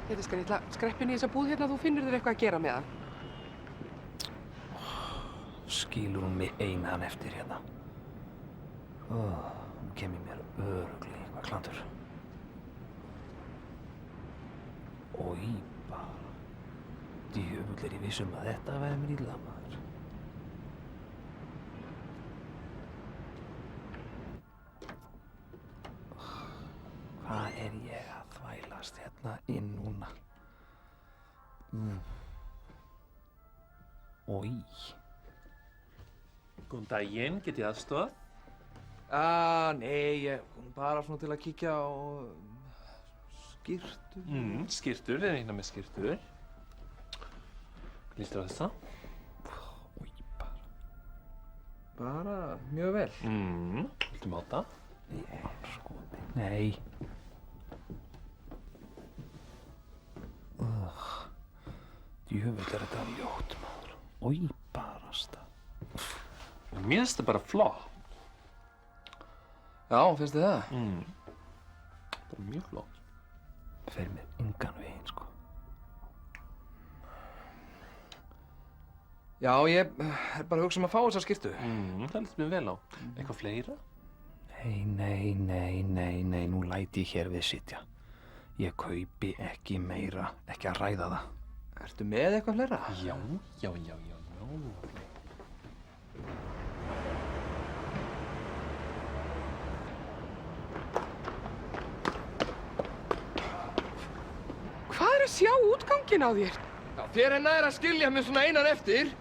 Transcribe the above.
Heiðuskar, ég ætla að skreppa inn í þessa búð hérna þú finnir þér eitthvað að gera með hann. Skilur hún mig einan eftir hérna. Hún kemur mér örugglega í eitthvað klandur. Oj, bara. Djöfull er ég viss að þetta væri mér illa, maður. Hvað er ég að þvælast hérna inn núna? Oj. Góðan daginn, get ég aðstofað? Nei, ég kom bara svona til að kíkja á skyrtur. Skyrtur, við erum hérna með skyrtur. Líst þér á þessa? Oj, bara. Bara mjög vel. Viltu máta? Nei. Djöfull er þetta ljótt, maður. Oj, barasta. Mér finnst þetta bara flott. Já, finnst þið það? Það er mjög flott. Fer mér engan veginn, sko. Já, ég er bara að hugsa að fá þessa skyrtu. Það líst mér vel á. Eitthvað fleira? Nei, nú læt ég hér við sitja. Ég kaupi ekki meira, ekki að ræða það. Ertu með eitthvað fleira? Já. Hvað er að sjá útganginn á þér? Já, þér er nær að skilja mig svona einan eftir.